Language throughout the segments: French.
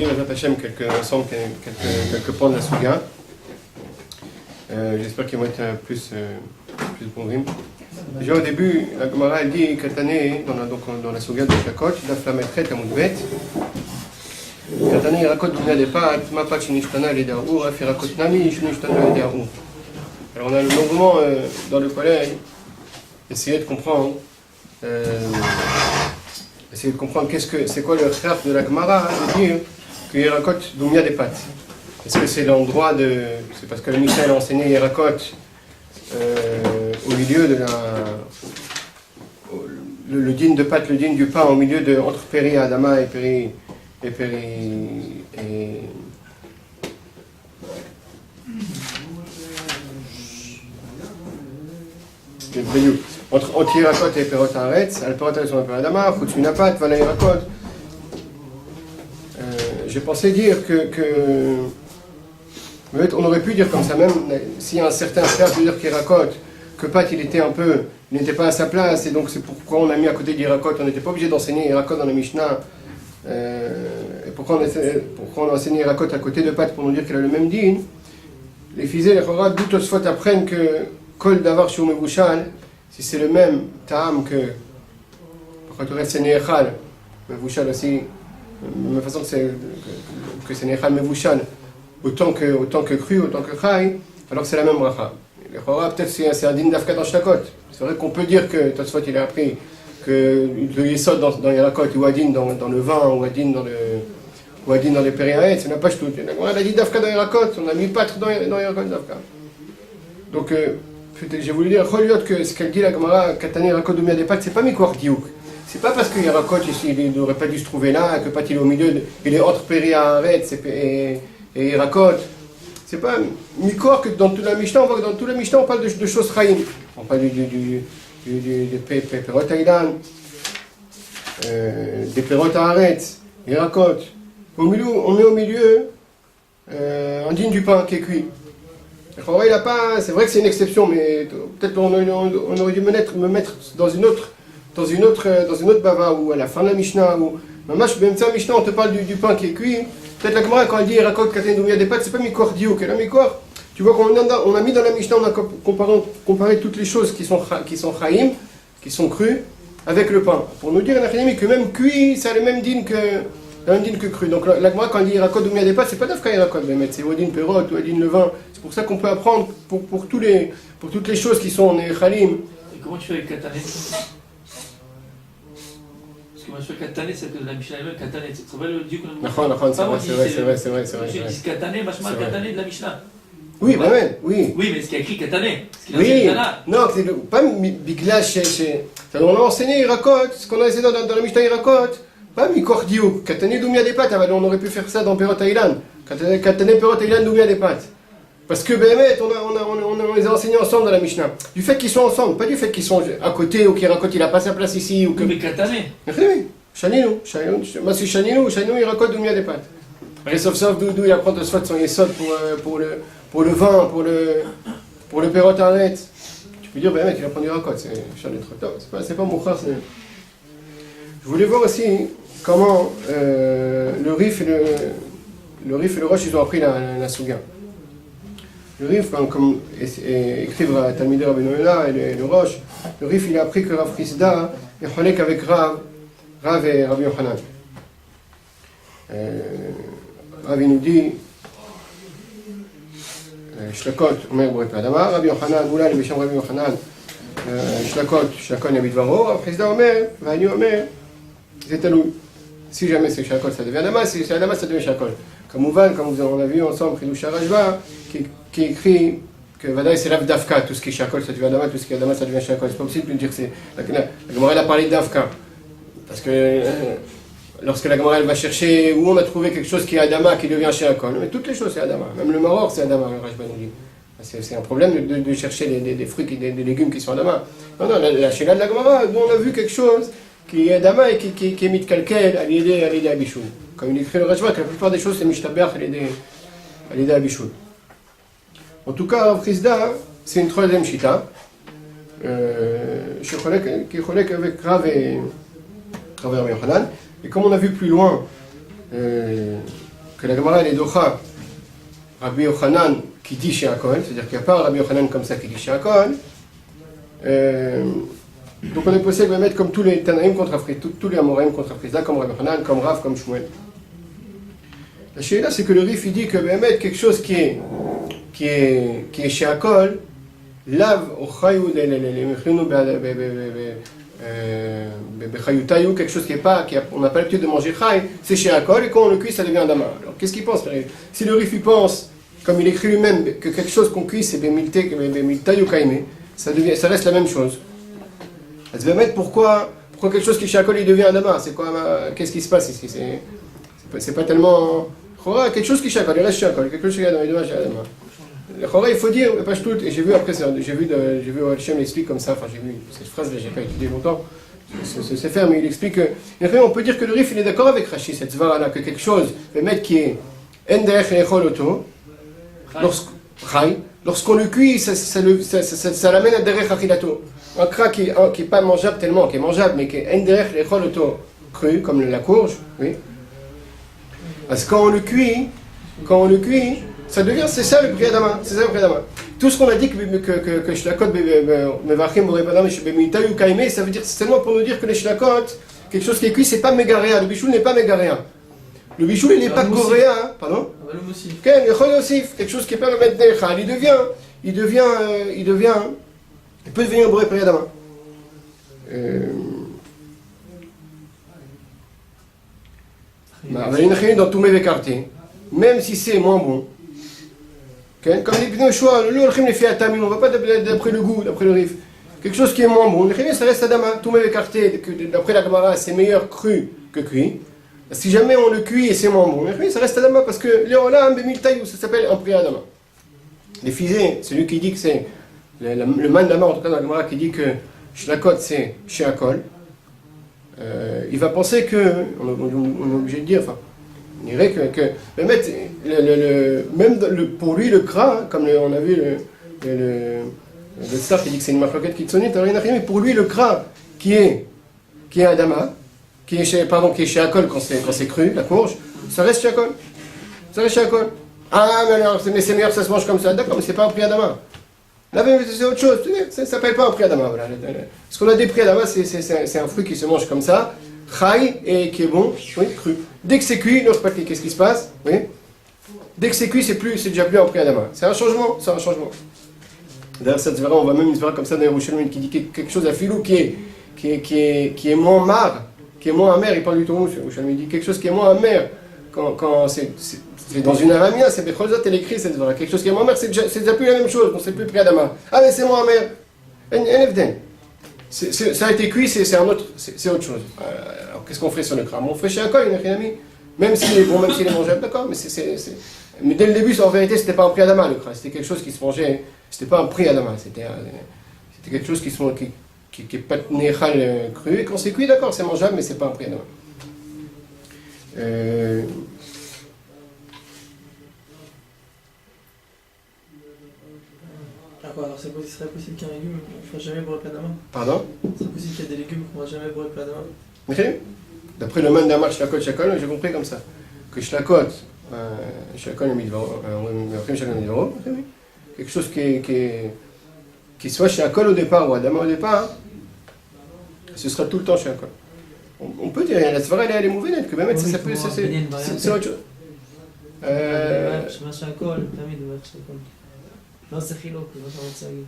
lire ensemble quelques points de la Souga. J'espère qu'ils vont être plus bons rimes. Déjà au début, la Gemara elle dit Katane, dans la Souga de Shakot, Daflametret Amoudbet. Katane Irakot Dunya Depat, Mapat Shinishtana Ledaou, Rafirakot Nami, Shinishtana Ledaou. Alors on a longuement dans le collège essayé de comprendre. Essayer de comprendre c'est quoi le khaf de la Gemara de dire que Yerakot Dumia des pattes. Est-ce que c'est l'endroit c'est parce que le Mishnah a enseigné Yerakot au milieu de le din de pâte, le din du pain au milieu entre Péri Adama et Péri entre Yerakot et Perot Haaretz, al Perot Haaretz on appelle Adama, Chutz min hapat, Vala Yerakot. J'ai pensé dire on aurait pu dire comme ça, même si un certain frère peut dire qu'Yerakot, que Pat il n'était pas à sa place, et donc c'est pourquoi on a mis à côté d'Yerakot, on n'était pas obligé d'enseigner Yerakot dans la Mishnah, et pourquoi on a enseigné Yerakot à côté de Pat pour nous dire qu'il a le même din. Les Fizé, les Chorah, d'où Tosfot apprennent que Kol Davar Shou Mevouchal, si c'est le même Ta'am que quand on reste c'est Nechal, Mevouchal aussi, de la même façon que c'est Nechal Mevouchal, autant que cru, autant que Chai, alors c'est la même bracha. Les Chorah, peut-être c'est un din d'Afka dans Shakot. C'est vrai qu'on peut dire que Tosfot il a appris que le Yesod dans Yerakot, ou Adin dans le vin, ou Adin dans les Périaètes, c'est n'a pas tout. On a dit d'Afka dans Yerakot, on a mis Patre dans Yerakot d'Afka. Donc, j'ai voulu dire, que ce qu'elle dit la Gemara, Katane Yerakot Dumia des pattes, c'est pas Mikor Diouk. C'est pas parce que Yerakot, il n'aurait pas dû se trouver là, que Pat il est au milieu, il est entre Périaètes et Yerakot. C'est pas Mikor que dans toute la Mishnah, on voit que dans toute la Mishnah, on parle de choses Chaim. On parle du Perot Haïdan, des Perot Haaretz, Yerakot. On met au milieu un digne du pain qui est cuit. Il a pas, c'est vrai que c'est une exception, mais peut-être on aurait dû me mettre dans une autre bava, ou à la fin de la Mishnah, ou même ça, Mishnah, on te parle du pain qui est cuit. Peut-être la Gemara, quand elle dit Yerakot Katane Dumia des pattes, c'est pas Mikor Diouk. Et la Mikor, tu vois qu'on a mis dans la Mishnah, on a comparé toutes les choses qui sont Chaim, qui sont crues, avec le pain. Pour nous dire, que même cuit, ça a le même din que cru. Donc la Gemara, quand elle dit Yerakot Dumia des pattes, c'est pas d'Afka Yerakot, mais c'est Odin Perot, ou Odin le vin. C'est pour ça qu'on peut apprendre pour toutes les choses qui sont Chalim. Et comment tu fais avec Katane? Parce que moi je fais Katane, c'est que la Mishnah elle-même, Katane, c'est vrai le Dieu qu'on a c'est vrai. Je dis Katane, vachement Katane de la Mishnah. Oui, oui. Oui, mais ce qui a écrit Katane, ce qu'il a oui, dit non, c'est pas Biglash, on a enseigné Yerakot, ce qu'on a essayé dans la Mishnah Yerakot, pas Mikor Diouk, Katane Dumia des pattes, on aurait pu faire ça dans Perot Haïdan, Katane Perot Haïdan Dumia des pattes. Parce que Béhémet, on les a enseignés ensemble dans la Mishnah. Du fait qu'ils sont ensemble, pas du fait qu'ils sont à côté, ou qu'Yerakot il a pas sa place ici, ou que... Mais Katane. Oui, Shaninou, moi c'est Shaninou Yerakot Dumia des pattes. Sauf d'où il apprend de soit son Yesod pour le vin, pour le Perot Haaretz. Tu peux dire, Béhémet, il apprend du Yerakot, c'est c'est pas mon frère. Je voulais voir aussi comment le Rif et le Roche, ils ont appris la Souga. Le Rif, comme écrivent Talmidei Rabbeinu Yonah et le Roche, le Rif, il a appris que Rav Chisda est cholek avec Rav et Rabbi Yochanan. Rav, il nous dit Shlakot, Omer Boret Adama, Rabbi Yochanan, Oula, le Bisham Rabbi Yochanan, Shlakot Yamid Varo, Rav Chisda Omer, Vani Omer, c'est talou. Si jamais c'est Shlakot, ça devient Adama, si c'est Adama, ça devient Shlakot. Comme on a vu ensemble, Chidush HaRashba, qui écrit que Vadaï c'est l'Av d'Afka, tout ce qui est Shakol, ça devient Adama, tout ce qui est Adama, ça devient Shakol. C'est pas possible de dire que c'est. La Gemara a parlé d'Afka. Parce que lorsque la Gemara va chercher où on a trouvé quelque chose qui est Adama, qui devient Shakol, mais toutes les choses c'est Adama. Même le Maror c'est Adama, le Rashba nous dit. C'est un problème de chercher des fruits, des légumes qui sont Adama. Non, la Sheila de la Gemara, nous on a vu quelque chose qui est Adama et qui est mis de calquel à l'idée Abishou. Comme il écrit le Rashba, que la plupart des choses c'est Mishtaber à l'idée Abishou. En tout cas, Rav Chisda, c'est une troisième chita, qui est cholek avec Rav et Rabbi Yochanan. Et comme on a vu plus loin, que la Gemara est docha Rabbi Yochanan qui dit chez Akol, c'est-à-dire qu'il n'y a pas un Rabbi Yochanan comme ça qui dit chez Akol. Donc on est possible de mettre comme tous les Tanaïm contre Afri, tous les Amoraïm contre Afrizda, comme Rabbi Yochanan, comme Rav, comme Shmuel. La Sheila, c'est que le Rif il dit que mettre quelque chose qui est chez Akol, lave au chayou quelque chose qui est pas, on n'a pas l'habitude de manger chay, c'est chez Akol, et quand on le cuit, ça devient dama. Alors qu'est-ce qu'il pense? Si le Rif il pense, comme il écrit lui-même, que quelque chose qu'on cuit, c'est bemiltayu kaime, ça reste la même chose. Elle se va mettre pourquoi quelque chose qui est chez Akol, il devient dama? C'est quoi? Qu'est-ce qui se passe ici? C'est pas tellement. Quelque chose qui est chez Akol, il reste chez Akol, quelque chose qui est dama, chez dama. Le Chora, il faut dire, pas tout, et j'ai vu après, j'ai vu Hachem l'explique comme ça, enfin j'ai vu cette phrase-là, j'ai pas étudié longtemps, c'est fait, mais il explique que, on peut dire que le Rif, il est d'accord avec Rashi, cette zvara-là, que quelque chose, le maître qui est Enderech Echol Oto, lorsqu'on le cuit, ça l'amène à Derech Achilato. Un kra qui est pas mangeable tellement, qui est mangeable, mais qui est Enderech Echol Oto, cru, comme la courge, oui. Parce que quand on le cuit, ça devient, c'est ça le Priyadama, c'est ça le Priyadama. Tout ce qu'on a dit que Shlakot Mevachim Borepadam Bemitayu Kaime, ça veut dire, c'est seulement pour nous dire que les Shlakot, quelque chose qui est cuit, c'est pas mégaréa, le bichoul n'est pas mégaréa. Le bichoul, il n'est pas goréa, pardon? Quelque chose qui est pas le mettre Nechal, il peut devenir Boré Priyadama. Dans tous mes écartés, même si c'est moins bon. Comme les pneus choix, on ne va pas d'après le goût, d'après le Rif. Quelque chose qui est moins bon, ça reste Adama. Tout même écarté, d'après la Gemara, c'est meilleur cru que cuit. Si jamais on le cuit et c'est moins bon, ça reste Adama parce que Léolam, Bemiltaïou, ça s'appelle un prix Adama. Les Fizé, celui qui dit que c'est le man d'Ama, en tout cas dans la Gemara, qui dit que Shlakot c'est chez Akol, il va penser que, on est obligé de dire, enfin, on dirait que même pour lui, le Kra, comme on a vu le Tsar qui dit que c'est une marloquette qui sonne, mais pour lui, le Kra qui est Adama, qui est chez Akol quand c'est cru, la courge, ça reste chez Akol. Ça reste chez Akol. Ah, mais alors, c'est meilleur, ça se mange comme ça. D'accord, mais c'est pas un prix Adama. Là, c'est autre chose. Ça ne s'appelle pas un prix Adama. Voilà. Ce qu'on a des prix Adama, c'est un fruit qui se mange comme ça, chai, et qui est bon, oui, cru. Dès que c'est cuit, qu'est-ce qui se passe? Oui. Dès que c'est cuit, c'est déjà plus un prix Adama. C'est un changement. D'ailleurs, cette zvara, on voit même une zvara comme ça dans Yerushalmi qui dit quelque chose à filou qui est moins marre, qui est moins amer. Il parle du Torah, Yerushalmi dit quelque chose qui est moins amer quand c'est dans une aramia, c'est Becholzot, elle écrit cette zvara. Quelque chose qui est moins amer, c'est déjà plus la même chose, donc c'est plus prix Adama. Ah, mais c'est moins amer. Ça a été cuit, c'est autre chose. Alors qu'est-ce qu'on ferait sur le crâne? On ferait chez Akol, même s'il est bon, même s'il est mangeable, d'accord, mais dès le début, en vérité, c'était pas un prix Adama le crâne, c'était quelque chose qui se mangeait, c'était pas un prix Adama, c'était quelque chose qui est pas Nechal cru, et quand c'est cuit, d'accord, c'est mangeable, mais c'est pas un prix Adama. Alors ce serait possible qu'un légume ne fasse jamais boire plein d'amande? Pardon? C'est possible qu'il y ait des légumes qu'on ne va jamais boire plein d'amande? Oui. D'après le man d'Amar Shlakot Shakol, j'ai compris comme ça. Que Shlakot, Shakol et Midvaro, quelque chose qui soit chez Akol au départ ou Adama au départ, ce sera tout le temps chez Akol. On peut dire, la svara elle est mauvaise, que même ça s'appelle, c'est autre chose. לא זה חילוק, זה מה שאני רוצה להגיד.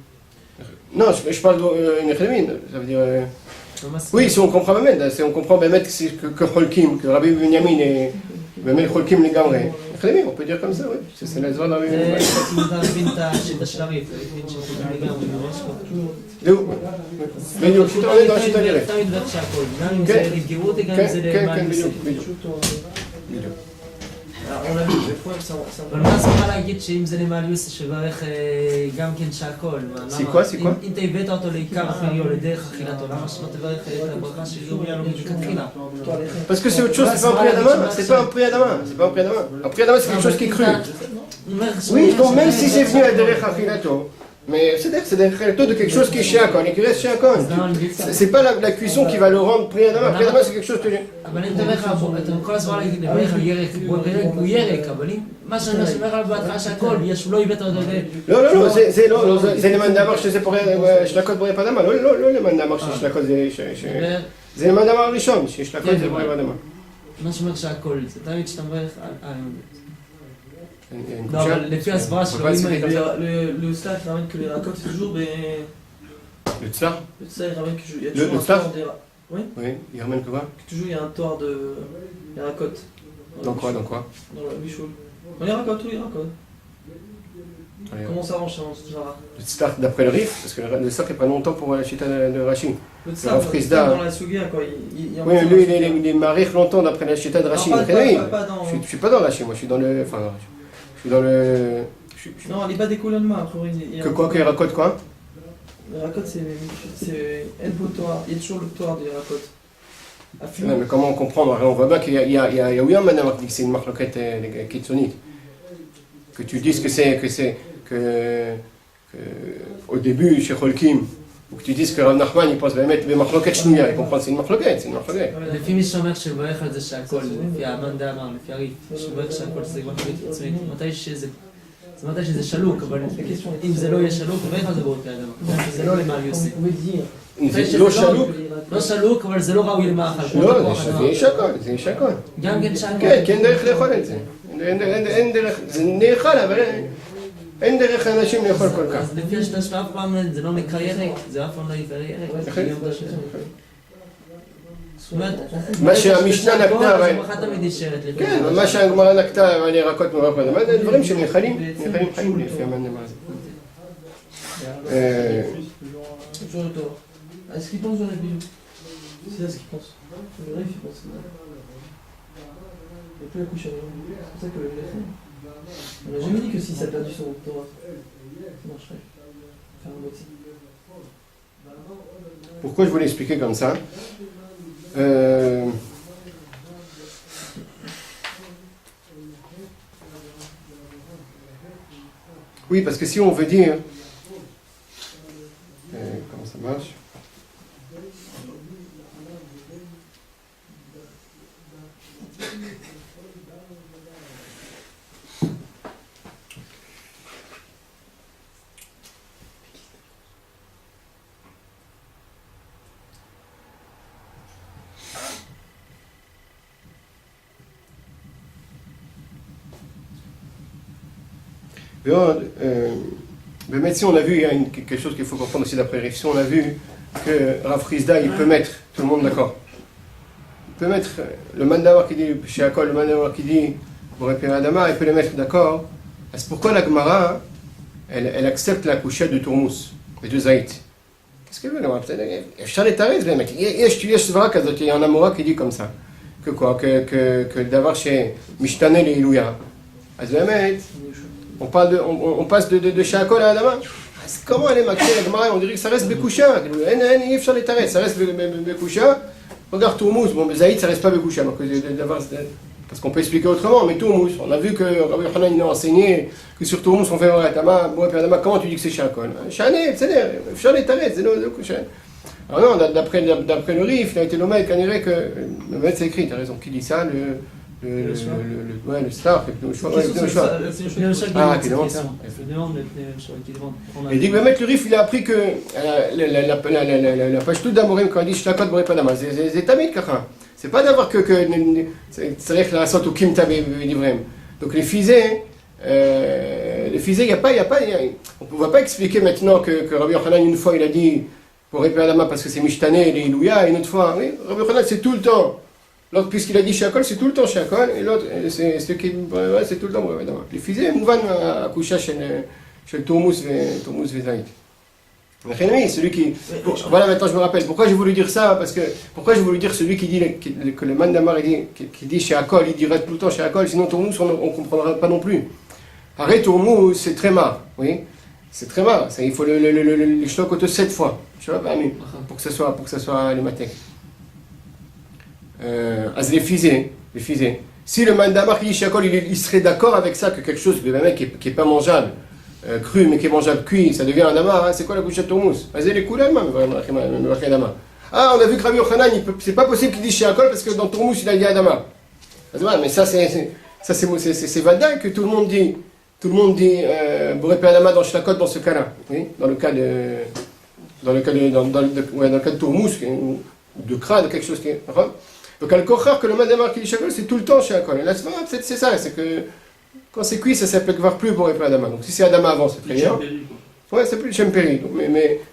Non, je parle d'Nechlemin, ça veut dire... Oui, si on comprend Bémet, on comprend Bémet que Cholkim, que Rabbi Benyamin et Bémet Cholkim les Gamré. Nechlemin, on peut dire comme ça, oui. C'est la zone d'Arbi Benyamin. De où? בדיוק, on est dans Chita Direct. כן, בדיוק. on a vu des fois ça אבל מה צריך להגיד שאם זה למעליוס שברך גם כן שהכל? C'est quoi? אם תבאת אותו לעיקר אחרי או לדרך אכילתו, למה שלא תברך את הברכה של יום יעלו מכתחילה? Parce que c'est autre chose, c'est pas un prix Adama, c'est pas un prix Adama, c'est pas un prix Adama. Un prix Adama c'est quelque chose qui est cru. Oui, donc même si c'est venu à derech achilato, Mais c'est des de quelque chose qui est chez Akon, et qui reste chez Akon. C'est pas la cuisson qui va le rendre Pri Adama. Pri Adama, c'est quelque chose que... אבל אני מדבר לך, אתה כל הזמן לברך על ירק, הוא ירק, אבל מה שאני אומר עליו בהתחלה שהכל, הוא לא הבאת עוד... לא, זה למאן דאמר שזה שלקות בורא פדמה, לא למאן דאמר ששלקות זה למאן דאמר הראשון, ששלקות זה בורא פדמה. מה שאומר שהכל, זה תמיד שאתה מברך על... לא, אבל לפי הסברה שלו, le staff ramène que les racottes, c'est toujours des... Le tsar? Le tsar, il ramène qu'il y a toujours un tort des... Oui, il ramène que quoi? Toujours il y a un tort de... Les racottes. Dans quoi? Dans la bichoule. Dans les racottes, oui, les racottes. Comment ça range en Zara? Le tsar d'après le Rif, parce que le tsar il prend longtemps pour la chita de Rashi. Le tsar dans la Sugia, quoi. Oui, lui il marire longtemps d'après la chita de Rashi. Je suis pas dans Rashi, moi je suis dans le... Enfin, je suis dans le... Non, elle n'est pas décolonnement, a priori. Que quoi, qu'il raconte quoi? Le raconte, c'est El Toar. Il y a toujours le Toar des racotes. Non, mais comment comprendre? On voit bien qu'il y a eu un manam qui dit que c'est une marloquette kitsonite. Que tu dises au début, chez Cholkim, ou que tu dises que Rav Nachman il pense à mettre des marloquettes chenouillas, il comprend que c'est une marloquette, c'est une marloquette. לפי מי שאומר שברך על זה שהכל, לפי המאן דאמר, לפי הריף, שברך שהכל זה marloquette קיצונית, מתי שזה שלוק, אבל אם זה לא יהיה שלוק, ברך על זה בורא פדמה. זה לא למה יוסי. לא שלוק? לא שלוק, אבל זה לא ראוי למאכל. לא, זה יהיה שקול, זה יהיה שקול. גם כן שקול. כן, כי אין דרך לאכול את זה. אין דרך, זה נאכל, אבל אין דרך לאנשים לאכול כל כך. אז לפי השתה שלו אף פעם זה לא נקרא ירק, זה אף פעם לא יפר ירק. מה שהמשנה נקטה, כן, מה שהגמרא נקטה על ירקות מורח פדמה, זה דברים שנאכלים חיים לפי המאן הזה. Est-ce qu'il pense dans les bijoux? C'est ça ce qu'il pense. Le rêve, il pense. Il n'y a plus la couche à l'heure. C'est pour ça que le fait. On n'a jamais dit que si ça a perdu son Torah, ça marcherait. Faire un boxing. Pourquoi je voulais expliquer comme ça? Oui, parce que si on veut dire... comment ça marche? Mais si on a vu, il y a quelque chose qu'il faut comprendre aussi d'après Rif, si on a vu que Rav Frisda, il peut mettre, tout le monde d'accord, il peut mettre le mandamar qui dit chez Akol, le mandamar qui dit pour Pri Adama, il peut les mettre d'accord. C'est pourquoi la Gemara, elle accepte la couchette de Tourmous et de Zaït. Qu'est-ce qu'elle veut, la Gemara? Il y a un Amora qui dit comme ça, que quoi, que d'avoir chez Mishtane les Ilouya. On passe de Shakol à Adama. Comment elle est marquée la Gemara? On dirait que ça reste Bekusha. Ça reste Bekusha. Regarde Tourmous. Bon, Zaïd, ça reste pas Bekusha. Parce qu'on peut expliquer autrement, mais Tourmous. On a vu que Rabbi Yochanan a enseigné que sur Tourmous on fait Adama. Bon, puis Adama, comment tu dis que c'est Shakol? Shane, c'est-à-dire, Shane Taret, c'est le Kusha. Alors non, d'après le Rif, il a été nommé, qu'on dirait que. Le maître c'est écrit, tu as raison. Qui dit ça? Le star, le choix. Ah, qui demande ça. Il dit que le Rif, il a appris que la page toute d'Amorim, quand il dit Shlakot Boré Panama, c'est Tamid Kacha. C'est pas d'avoir que. C'est vrai que la raison au Kim Tabé Livrem. Donc les fisées, il n'y a pas. On ne va pas expliquer maintenant que Rabbi Yochanan, une fois, il a dit Boré Panama parce que c'est Mishtané, les Ilouya, et une autre fois, oui, Rabbi Yochanan, c'est tout le temps. L'autre, puisqu'il a dit Shakol, c'est tout le temps Shakol, et l'autre, c'est tout le temps. Les fusées, Mouvan a couché chez le Tourmous Vezaït. Celui qui. Voilà, maintenant je me rappelle. Pourquoi j'ai voulu dire ça? Parce que. Pourquoi j'ai voulu dire celui qui dit que le Mandamar qui dit Shakol, il dirait tout le temps Shakol, sinon Tourmous, on ne comprendra pas non plus. Arrête Tourmous, c'est très marre, oui. C'est très marre. Il faut le shlok auto 7 fois. Tu vois, pour que ça soit les matek. Les fisées. Si le mandamar qui dit Shakol, il serait d'accord avec ça, que quelque chose qui n'est pas mangeable, cru mais qui est mangeable cuit, ça devient un dama, hein, c'est quoi la bouchette tourmousse? Ah, on a vu que Rabbi Yochanan, c'est pas possible qu'il dise chez Akol parce que dans tourmousse il a dit Adama. Mais ça c'est Vadaï que tout le monde dit Borépé Adama dans Shlakot dans ce cas-là, oui, dans le cas de tourmousse ou de crade, quelque chose qui est. Donc al kochar que le madamar qui dit Shakol c'est tout le temps chez Akol. Et là c'est ça, c'est que quand c'est cuit, ça s'appelle voir plus Borépé Adama. Donc si c'est Adama avant, c'est très bien. Ouais, c'est plus le Shemperi.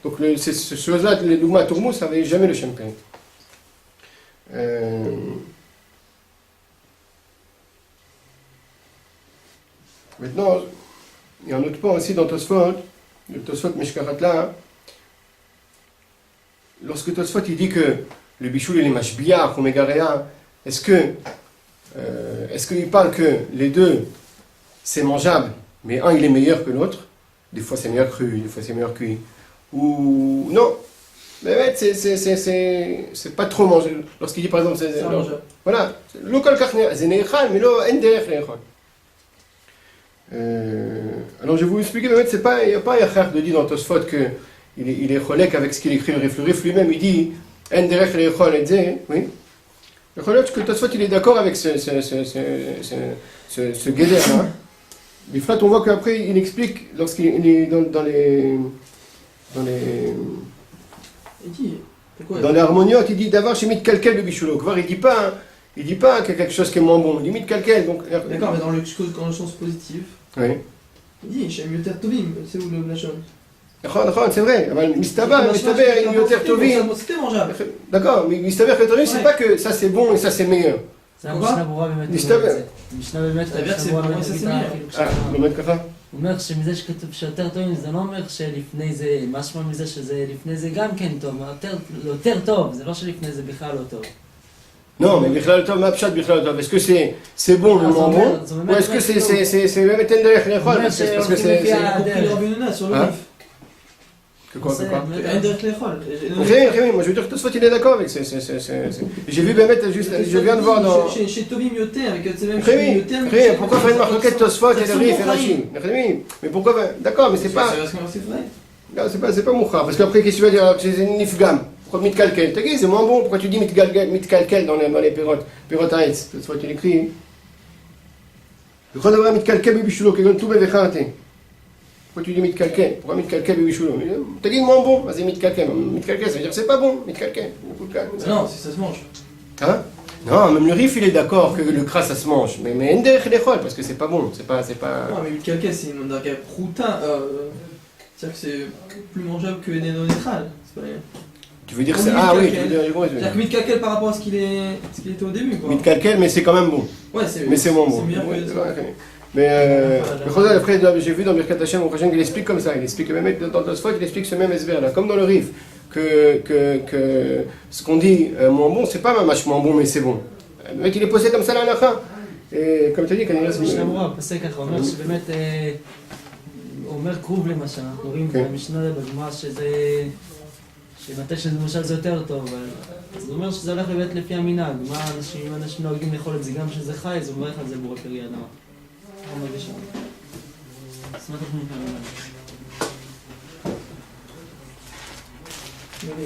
Donc ces choses-là, les Dougma tourmousse, ça n'avait jamais le Shemperi. Maintenant, il y a un autre point aussi dans Tosfot, le Tosfot Mishkarat là. Lorsque Tosfot il dit que le bichoul il est mashbiach ou megarea, est-ce qu'il parle que les deux c'est mangeable, mais un il est meilleur que l'autre? Des fois c'est meilleur cru, des fois c'est meilleur cuit. Ou non, mais c'est pas trop manger. Lorsqu'il dit par exemple, c'est mangeable. Voilà, local karne, c'est neichal, mais là NDF neichal. Alors je vais vous expliquer, mais il n'y a pas un de dit dans Tosfot qu'il est cholek avec ce qu'il écrit le Rif lui-même, il dit NDF neichal et zé, oui. Le cholek que Tosfot il est d'accord avec ce guéder là. Mais frère, on voit qu'après il explique lorsqu'il est dans les harmoniotes, il dit d'avoir chez Mitkalkel de Bichoulot. Il dit pas qu'il y a quelque chose qui est moins bon, il dit Mitkalkel. D'accord, mais dans le sens positif, oui. il dit Shem Yoter Tovim, c'est où le Lachon? C'est vrai, Mistaber, Yoter Tovim. C'était mangeable. D'accord, mais Mistaber, Yoter Tovim, c'est pas que ça c'est bon et ça c'est meilleur. זה המשנה ברורה באמת. המשנה באמת באמת ככה? הוא אומר שמזה שכתוב שיותר טובים זה לא אומר שלפני זה, משמע מזה שזה לפני זה גם כן טוב, יותר טוב, זה לא שלפני זה בכלל לא טוב. Non, mais בכלל טוב, מה הפשט בכלל טוב? Est-ce que c'est bon le moins bon? Ou est-ce que c'est même éteindre derrière l'école? Parce que c'est... compris le Rabbi Yonah sur le Rif. Que quoi? Oui, moi je veux dire que Tosfot il est d'accord avec j'ai vu Bémet juste, je viens de voir dans... Chez Tovim Yoter, avec Tzemem Yoter, pourquoi faire une marquette Tosfot et le Rif et Rachim? Mais pourquoi... D'accord, mais c'est pas... Non, c'est pas Mouchar, parce qu'après qu'est-ce que tu vas dire? C'est Nifgam. Pourquoi Mitkalkel? T'as dit, c'est moins bon, pourquoi tu dis Mitkalkel dans les Pirot Haïtz? Tosfot il écrit... Je crois d'avoir Mitkalkel Bibichulo, qui donne tout Bévechate. Pourquoi tu dis Mitkalkel? Pourquoi Mitkalkel Bibichulo? T'as dit moins bon, vas-y Mitkalkel. Mitkalkel, ça veut dire que c'est pas bon, Mitkalkel. Non, si ça se mange. Hein? Non, même le Rif il est d'accord que le cras ça se mange, mais Ender l'échol, parce que c'est pas bon, c'est pas... Non, mais Mitkalkel c'est une mandarga prouta, c'est-à-dire que c'est plus mangeable que Neno Nechal, c'est pas rien. Tu veux dire c'est... Ah oui, tu veux dire... C'est-à-dire que Mitkalkel par rapport à ce qu'il était au début, quoi. Mitkalkel, mais c'est quand même bon. Ouais, mais c'est moins bon. C'est meilleur que ça. Mais après, j'ai vu dans Birkat Hashem, il explique comme ça, il explique même dans Tosfot, il explique ce même esver là, comme dans le Rif, que ce qu'on dit moins bon, c'est pas mamash moins bon, mais c'est bon. Le mec il est posé comme ça là, là, et comme tu as dit, quand il reste... המשנה ברורה, פסק ככה, אומר שבאמת, הוא אומר קרוב למשל, אנחנו רואים במשנה בגמרא שזה, שמתי שזה למשל זה יותר טוב, אז הוא אומר שזה הולך באמת לפי המנהג, מה אנשים נוהגים לאכול את זה גם שזה חי, אז הוא מברך על זה בורא פרי אדמה. הוא אומר בשם. אז מה תוכנים כאן?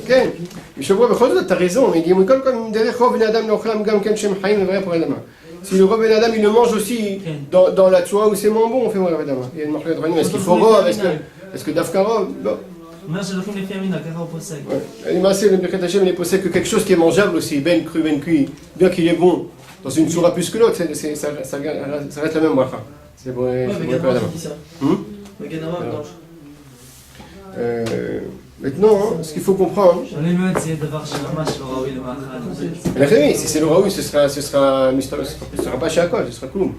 כן, משבוע בכל זאת, אתה raison, il dit, קודם כל, דרך רוב בני אדם לאוכלם גם כן שהם חיים לברי פרי אדמה. Si le rov ben Adam il le mange aussi dans la tchoua où c'est moins bon, on fait rov ben Adam. Il y a une marque de Ranim, est-ce qu'il faut rov? Est-ce que Dafka rov? Bon. אומר שלוקחים לפי המנהג, ככה הוא פוסק. למעשה, le Birkat Hashem il est posé que quelque chose qui est mangeable aussi, ben cru, ben cuit, bien qu'il est bon, dans une soura plus que l'autre, ça reste la même bracha. C'est pour rov ben Adam. Maintenant, ce qu'il faut comprendre. Si c'est le raoui, ce sera pas chez Akol, ce sera Kloum.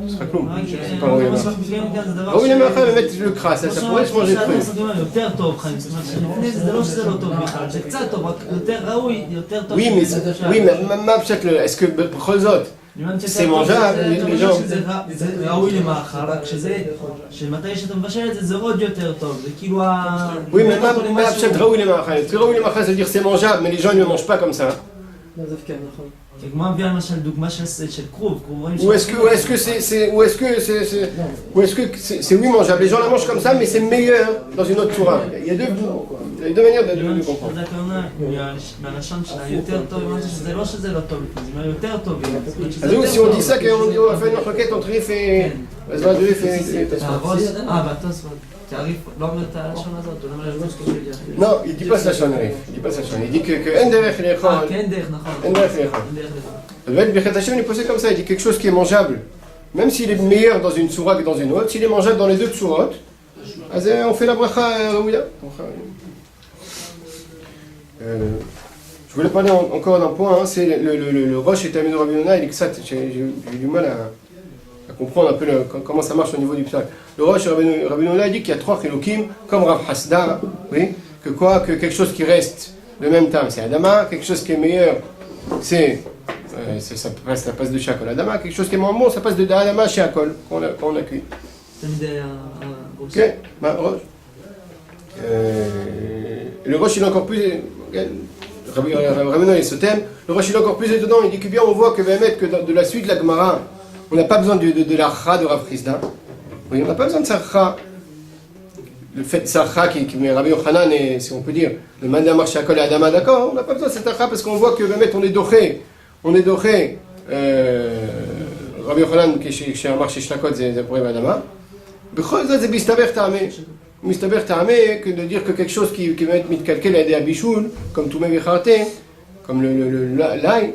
Ce sera Kloum. C'est pas raoui. Raoui le machal, mais mettre le cras, ça pourrait se manger cru. Oui, mais est-ce que Cholzot c'est mangeable, les gens... זה ראוי למאכל, רק שמתי שאתה מבשל את זה, זה עוד יותר טוב, זה כאילו Oui, mais מה פשט ראוי למאכל? ראוי למאכל, ça veut dire c'est mangeable, mais les gens ne le mangent pas comme ça. כמו מביא למשל דוגמה של כרוב, Ou est-ce que c'est oui mangeable? Les gens la mangent comme ça, mais c'est meilleur dans une autre Torah. Il y a deux manières de comprendre. מהלשון שלה יותר טוב, אמרתי שזה לא שזה לא טוב, זה יותר טוב. אז si on dit ça, qu'on va faire une requête entre Rif et... אז מה Rif et Tosfot? בתוספות. תעריף, לא אומר את הלשון הזאת, הוא לא אומר את זה. Non, il dit pas ça לשון Rif. Il dit pas ça לשון. Il dit que אין דרך לאכול. כן דרך, נכון. אין דרך לאכול. Le Birkat Hashem, il est posé comme ça, il dit quelque chose qui est mangeable, même s'il est meilleur dans une sourate que dans une autre, s'il est mangeable dans les deux sourates, on fait la bracha raouya. Je voulais parler encore d'un point, hein, c'est le Rosh et Talmid Rabbi Yonah, il dit que ça, j'ai du mal à comprendre un peu comment ça marche au niveau du psak. Le Rosh et Rabbi Yonah, il dit qu'il y a trois chilokim, comme Rav Hasda, oui, que quelque chose qui reste de même temps, c'est Adama, quelque chose qui est meilleur, ça passe de Shakol Adama, quelque chose qui est moins bon, ça passe de Adama chez Akol, quand on a cuit. Ok, Rosh. Le Rosh il est encore plus. Rabbi Yonah il se thème. Le Rosh il est encore plus étonnant, il dit que bien on voit que de la suite de la Gemara, on n'a pas besoin de l'Archa de Rav Chisda. Oui, on n'a pas besoin de Sarcha. Le fait de Sarcha qui met Rabbi Yochanan et, si on peut dire, le Mandamar Shakol et Adama, d'accord, on n'a pas besoin de cette Sarcha parce qu'on voit que on est doché. On est doché. Rabbi Yochanan qui chez Amar chez Shlakot, c'est pour Adama. Bechol ça c'est Bistaber Ta'ameh. Mistaber Ta'ameh, que de dire que quelque chose qui va être mitkalkel à des abichoul, comme Toumé Vecharte, comme l'ail,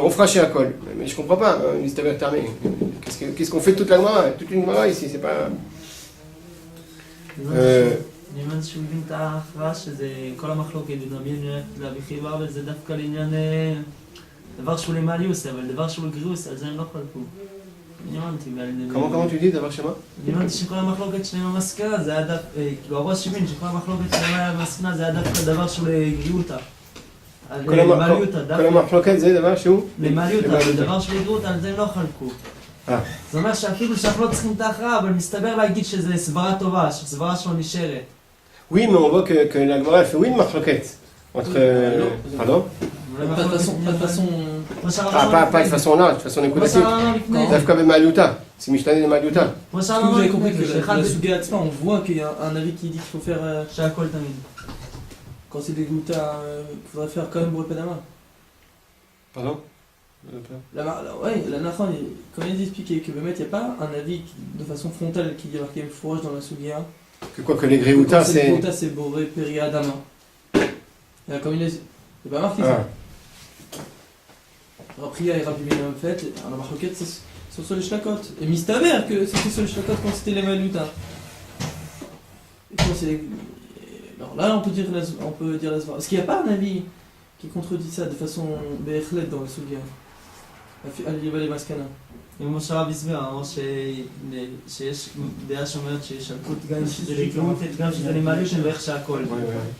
on fera chez Akol. Mais je comprends pas, Mistaber Ta'ameh. Qu'est-ce qu'on fait de toute la Gemara? Toute une Gemara ici, c'est pas. אני אומר שהוא הבין את ההכרעה שזה כל המחלוקת ודמיין להביא חיבה, אבל זה דווקא לעניין דבר שהוא למעליוס, אבל דבר שהוא לגריוס, על זה הם לא חלקו. Comment tu dis דבר שמה? אני אמרתי שכל המחלוקת שלהם המסקנה זה היה דווקא, כאילו הראש הבין שכל המחלוקת שלהם המסקנה זה היה דווקא דבר שהוא לגריותה. כל המחלוקת זה דבר שהוא? למעליותה, אבל דבר שהוא לגריותה, על זה הם לא חלקו. זה אומר שאפילו שאנחנו לא צריכים את ההכרעה, אבל מסתבר להגיד שזה סברה טובה, שסברה שלו נשארת. Oui, mais on voit que la Gemara fait oui une marloquette entre. Pardon? Pas de façon. Pas de façon là, de façon écoutative. Dafka Maluta, c'est Mishnah de Maluta. Est-ce que vous avez compris que la Suga Atzma, on voit qu'il y a un avis qui dit qu'il faut faire. Quand c'est des goutas, il faudrait faire quand même Boré Panama. Pardon? La Nachan, quand il expliqué que il n'y a pas un avis de façon frontale qui dit marqué fourrage dans la Sugia. Que quoi que les Gréoutas c'est. Les Gréoutas c'est Boré Péri Adama. Comme il est. C'est pas marqué ça. Après, il y a Rabbi Yonah fait, alors la marloquette c'est sur les Shlakot. Et Mistaber que c'était sur les Shlakot quand c'était les Maluta. Et quand c'est. Alors là on peut dire la Svara. Est-ce qu'il n'y a pas un avis qui contredit ça de façon Bechlet dans le Sugia? Ali Maskana. כמו שהרב הסביר, אמר שיש דעה שאומרת שיש אלקות גם שזה לגרות, גם שזה למעליוש ואיך שהכל.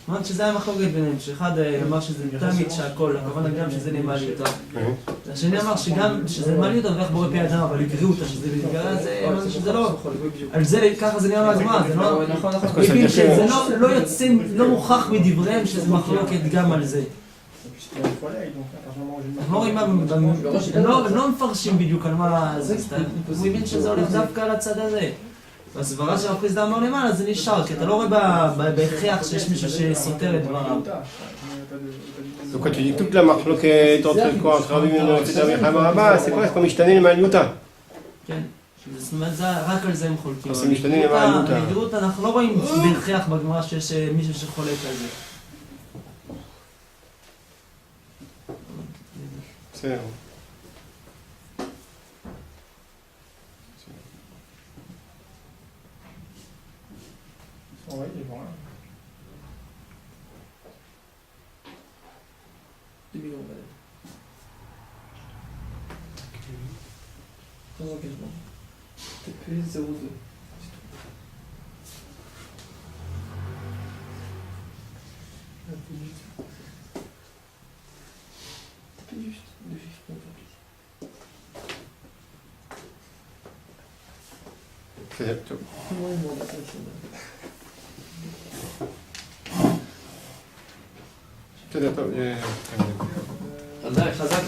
אמרת שזה היה מחלוקת ביניהם, שאחד אמר שזה תמיד שהכל, הכוונה גם שזה למעליותה. השני אמר שגם שזה למעליותה ואיך בורא פי אדם, אבל לגריותה, שזה לגרה, זה אמרתי שזה לא. על זה ככה זה נראה מהגמרא, זה לא. הבין שזה לא יוצא, לא מוכח מדבריהם שזה מחלוקת גם על זה. לא מפרשים בדיוק על מה זה, הוא הבין שזה הולך דווקא על הצד הזה. בסברה של הפריסדה אמר למעלה זה נשאר, כי אתה לא רואה בהכרח שיש מישהו שסותר את דבריו. Donc quand tu dis toute la marloquette entre quoi, entre Rabbi Yonah et Rabbi Hamara, c'est quoi? C'est comme Mishnah et Maluta. כן, זאת אומרת, רק על זה הם חולקים. זה משתנה למעליותה. בגרות אנחנו לא רואים בהכרח בגמרא שיש מישהו שחולק על זה. C'est. Ouais, il est bon là. 2 millions de balles. Sans engagement. TP 02. TP juste. De chiffres pour faire plaisir. C'est tout. Comment ils m'ont dit ça? Peut-être pas. חזק.